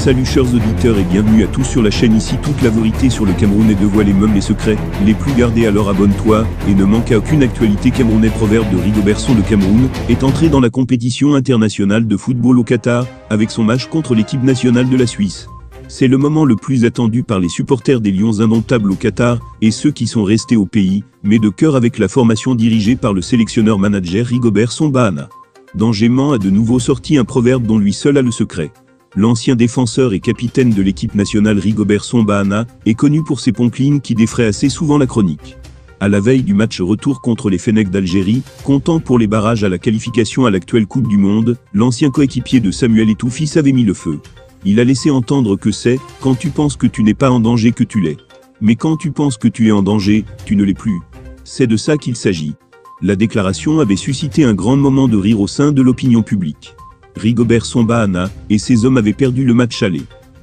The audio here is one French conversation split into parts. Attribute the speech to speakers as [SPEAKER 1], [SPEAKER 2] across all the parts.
[SPEAKER 1] Salut chers auditeurs et bienvenue à tous sur la chaîne. Ici toute la vérité sur le Cameroun et dévoiler même les secrets les plus gardés. Alors abonne-toi et ne manque à aucune actualité camerounaise. Proverbe de Rigobertson. Le Cameroun est entré dans la compétition internationale de football au Qatar avec son match contre l'équipe nationale de la Suisse. C'est le moment le plus attendu par les supporters des Lions indomptables au Qatar et ceux qui sont restés au pays, mais de cœur avec la formation dirigée par le sélectionneur-manager Rigobertson Bahana. Dangerman a de nouveau sorti un proverbe dont lui seul a le secret. L'ancien défenseur et capitaine de l'équipe nationale Rigobertson Bahana est connu pour ses punchlines qui défraient assez souvent la chronique. À la veille du match retour contre les Fennecs d'Algérie, comptant pour les barrages à la qualification à l'actuelle Coupe du Monde, l'ancien coéquipier de Samuel Eto'o avait mis le feu. Il a laissé entendre que c'est « quand tu penses que tu n'es pas en danger que tu l'es. Mais quand tu penses que tu es en danger, tu ne l'es plus. » C'est de ça qu'il s'agit. La déclaration avait suscité un grand moment de rire au sein de l'opinion publique. Rigobertson Bahana et ses hommes avaient perdu le match aller.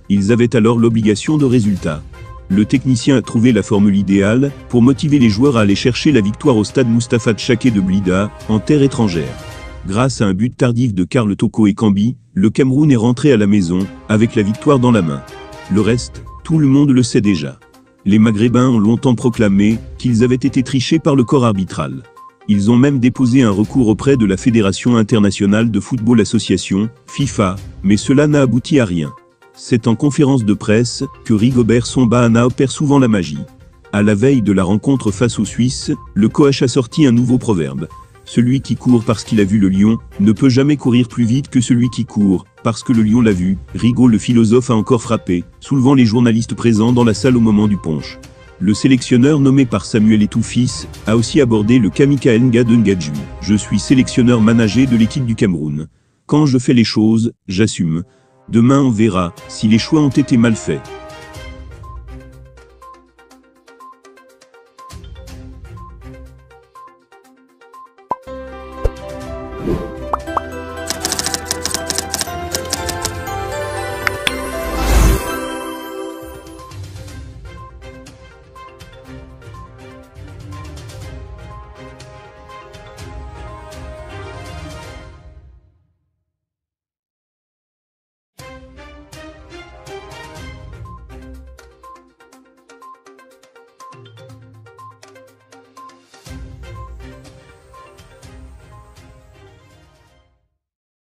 [SPEAKER 1] Ils avaient alors l'obligation de résultat. Le technicien a trouvé la formule idéale pour motiver les joueurs à aller chercher la victoire au stade Mustapha Tchaké de Blida, en terre étrangère. Grâce à un but tardif de Karl Toko Ekambi, le Cameroun est rentré à la maison, avec la victoire dans la main. Le reste, tout le monde le sait déjà. Les Maghrébins ont longtemps proclamé qu'ils avaient été trichés par le corps arbitral. Ils ont même déposé un recours auprès de la Fédération internationale de football association, FIFA, mais cela n'a abouti à rien. C'est en conférence de presse que Rigobertson Bahana opère souvent la magie. À la veille de la rencontre face aux Suisses, le coach a sorti un nouveau proverbe. Celui qui court parce qu'il a vu le lion ne peut jamais courir plus vite que celui qui court parce que le lion l'a vu. Rigo le philosophe a encore frappé, soulevant les journalistes présents dans la salle au moment du punch. Le sélectionneur nommé par Samuel Eto'o a aussi abordé le cas Michael Ngadju. Je suis sélectionneur manager de l'équipe du Cameroun. Quand je fais les choses, j'assume. Demain on verra si les choix ont été mal faits.